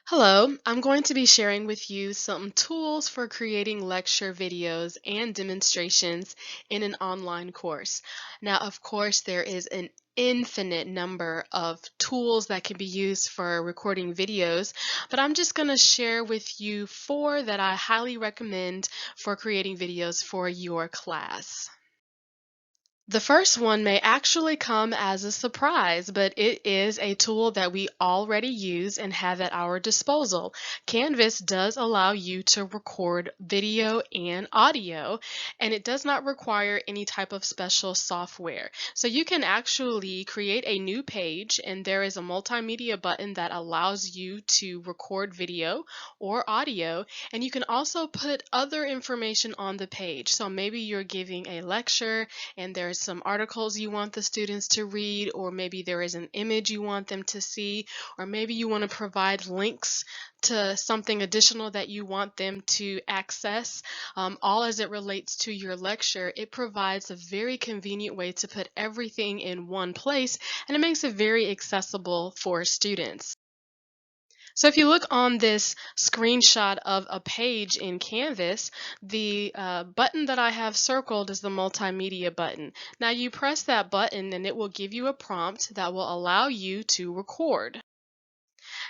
Hello, I'm going to be sharing with you some tools for creating lecture videos and demonstrations in an online course. Now, of course, there is an infinite number of tools that can be used for recording videos, but I'm just going to share with you four that I highly recommend for creating videos for your class. The first one may actually come as a surprise, but it is a tool that we already use and have at our disposal. Canvas does allow you to record video and audio, and it does not require any type of special software. So you can actually create a new page, and there is a multimedia button that allows you to record video or audio, and you can also put other information on the page. So maybe you're giving a lecture and there's some articles you want the students to read, or maybe there is an image you want them to see, or maybe you want to provide links to something additional that you want them to access. All as it relates to your lecture, it provides a very convenient way to put everything in one place, and it makes it very accessible for students. So if you look on this screenshot of a page in Canvas, the button that I have circled is the multimedia button. Now you press that button and it will give you a prompt that will allow you to record.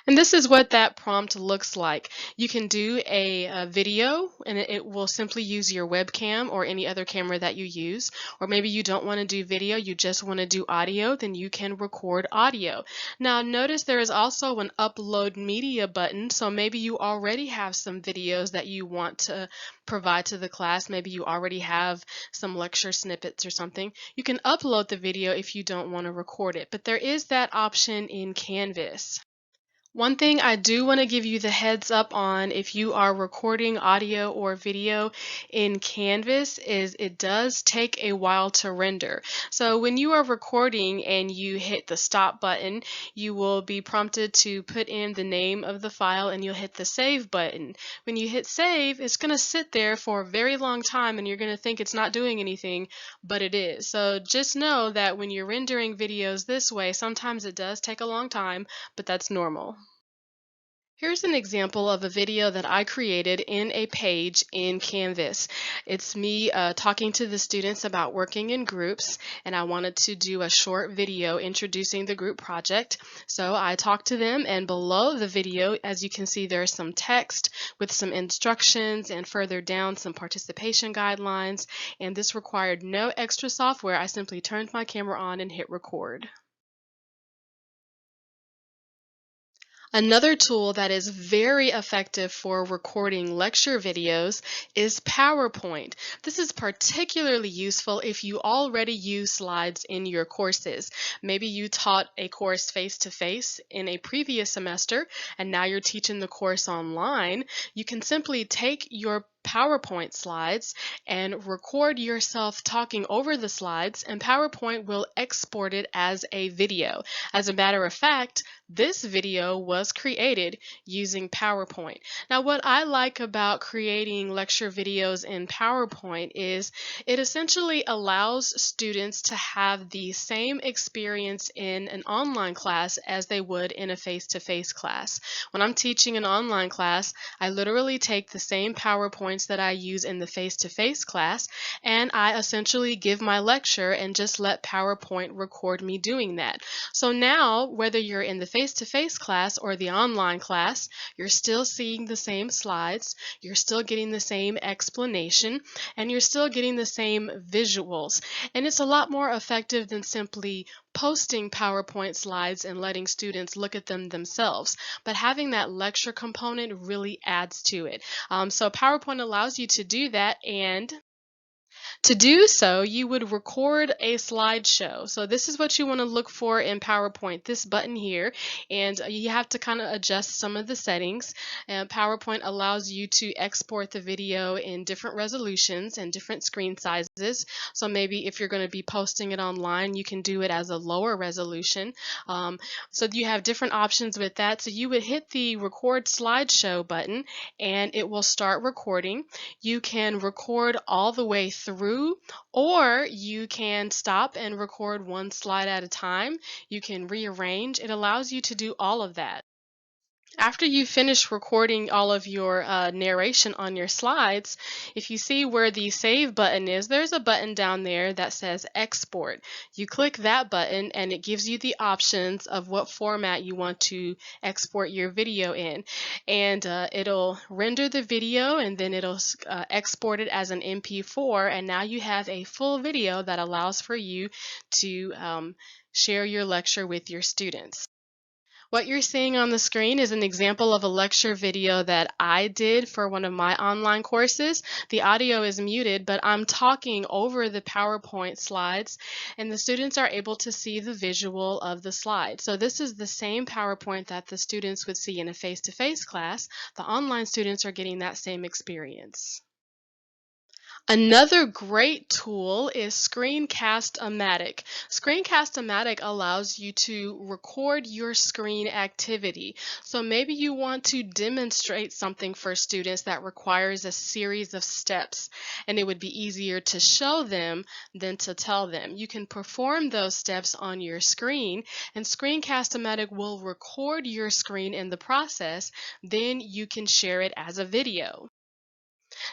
And this is what that prompt looks like. You can do a video and it will simply use your webcam or any other camera that you use. Or maybe you don't want to do video, you just want to do audio, then you can record audio. Now notice there is also an upload media button, so maybe you already have some videos that you want to provide to the class. Maybe you already have some lecture snippets or something. You can upload the video if you don't want to record it, but there is that option in Canvas. One thing I do want to give you the heads up on if you are recording audio or video in Canvas is it does take a while to render. So when you are recording and you hit the stop button, you will be prompted to put in the name of the file and you'll hit the save button. When you hit save, it's going to sit there for a very long time and you're going to think it's not doing anything, but it is. So just know that when you're rendering videos this way, sometimes it does take a long time, but that's normal. Here's an example of a video that I created in a page in Canvas. It's me talking to the students about working in groups, and I wanted to do a short video introducing the group project. So I talked to them, and below the video, as you can see, there's some text with some instructions, and further down some participation guidelines, and this required no extra software. I simply turned my camera on and hit record. Another tool that is very effective for recording lecture videos is PowerPoint. This is particularly useful if you already use slides in your courses. Maybe you taught a course face-to-face in a previous semester and now you're teaching the course online. You can simply take your PowerPoint slides and record yourself talking over the slides, and PowerPoint will export it as a video. As a matter of fact, this video was created using PowerPoint. Now, what I like about creating lecture videos in PowerPoint is it essentially allows students to have the same experience in an online class as they would in a face-to-face class. When I'm teaching an online class, I literally take the same PowerPoints that I use in the face-to-face class, and I essentially give my lecture and just let PowerPoint record me doing that. So now, whether you're in the face-to-face class or the online class, you're still seeing the same slides, you're still getting the same explanation, and you're still getting the same visuals. And it's a lot more effective than simply posting PowerPoint slides and letting students look at them themselves. But having that lecture component really adds to it. So PowerPoint allows you to do that, and to do so, you would record a slideshow. So this is what you want to look for in PowerPoint, this button here, and you have to kind of adjust some of the settings. PowerPoint allows you to export the video in different resolutions and different screen sizes. So maybe if you're going to be posting it online, you can do it as a lower resolution. So you have different options with that. So you would hit the record slideshow button and it will start recording. You can record all the way through, or you can stop and record one slide at a time. You can rearrange. It allows you to do all of that. After you finish recording all of your narration on your slides, if you see where the save button is, there's a button down there that says export. You click that button and it gives you the options of what format you want to export your video in. And it'll render the video and then it'll export it as an MP4, and now you have a full video that allows for you to share your lecture with your students. What you're seeing on the screen is an example of a lecture video that I did for one of my online courses. The audio is muted, but I'm talking over the PowerPoint slides, and the students are able to see the visual of the slide. So this is the same PowerPoint that the students would see in a face-to-face class. The online students are getting that same experience. Another great tool is Screencast-O-Matic. Screencast-O-Matic allows you to record your screen activity. So maybe you want to demonstrate something for students that requires a series of steps, and it would be easier to show them than to tell them. You can perform those steps on your screen, and Screencast-O-Matic will record your screen in the process. Then you can share it as a video.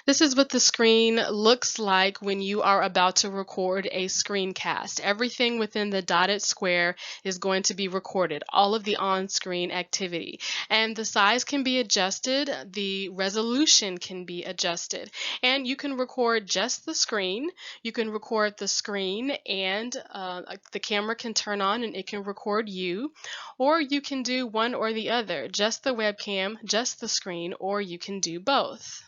This is what the screen looks like when you are about to record a screencast. Everything within the dotted square is going to be recorded, all of the on-screen activity. And the size can be adjusted, the resolution can be adjusted. And you can record just the screen. You can record the screen and the camera can turn on and it can record you. Or you can do one or the other, just the webcam, just the screen, or you can do both.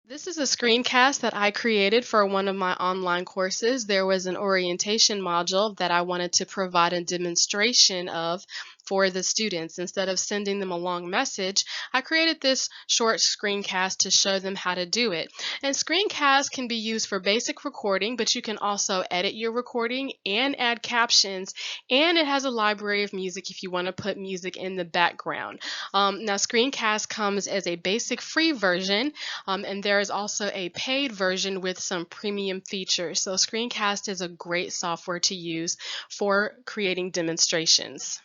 This is a screencast that I created for one of my online courses. There was an orientation module that I wanted to provide a demonstration of for the students. Instead of sending them a long message, I created this short screencast to show them how to do it. And screencasts can be used for basic recording, but you can also edit your recording and add captions, and it has a library of music if you want to put music in the background. Now, screencast comes as a basic free version, and there is also a paid version with some premium features. So Screencast is a great software to use for creating demonstrations.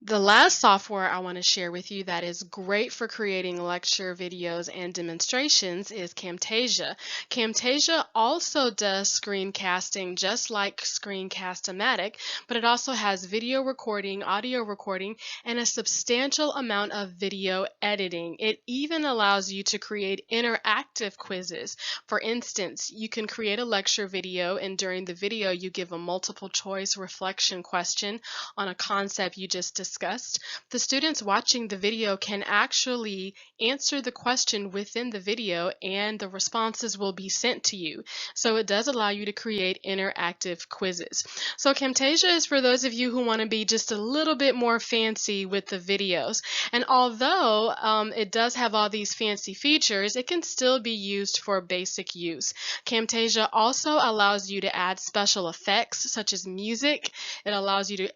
The last software I want to share with you that is great for creating lecture videos and demonstrations is Camtasia. Camtasia also does screencasting just like Screencast-O-Matic, but it also has video recording, audio recording, and a substantial amount of video editing. It even allows you to create interactive quizzes. For instance, you can create a lecture video, and during the video you give a multiple choice reflection question on a concept you just discussed. The students watching the video can actually answer the question within the video and the responses will be sent to you. So it does allow you to create interactive quizzes. So Camtasia is for those of you who want to be just a little bit more fancy with the videos. And although it does have all these fancy features, it can still be used for basic use. Camtasia also allows you to add special effects such as music. It allows you to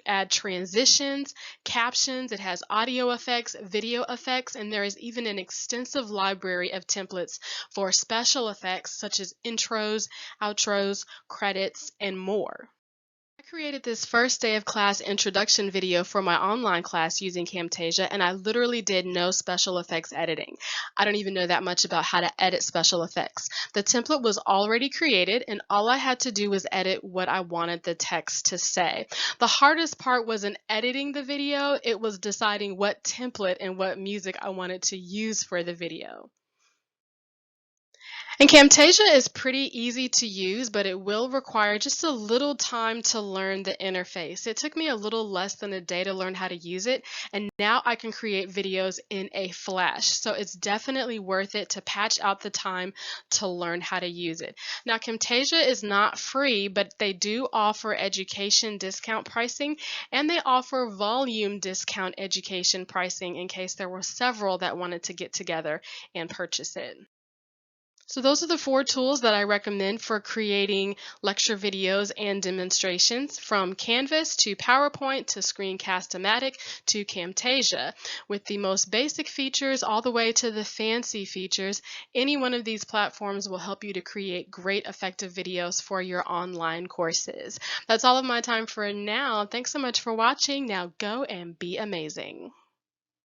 add transitions, captions, it has audio effects, video effects, and there is even an extensive library of templates for special effects such as intros, outros, credits, and more. I created this first day of class introduction video for my online class using Camtasia, and I literally did no special effects editing. I don't even know that much about how to edit special effects. The template was already created, and all I had to do was edit what I wanted the text to say. The hardest part wasn't editing the video, it was deciding what template and what music I wanted to use for the video. And Camtasia is pretty easy to use, but it will require just a little time to learn the interface. It took me a little less than a day to learn how to use it, and now I can create videos in a flash. So it's definitely worth it to patch out the time to learn how to use it. Now, Camtasia is not free, but they do offer education discount pricing, and they offer volume discount education pricing in case there were several that wanted to get together and purchase it. So those are the 4 tools that I recommend for creating lecture videos and demonstrations, from Canvas to PowerPoint to Screencast-O-Matic to Camtasia. With the most basic features all the way to the fancy features, any one of these platforms will help you to create great effective videos for your online courses. That's all of my time for now. Thanks so much for watching. Now go and be amazing.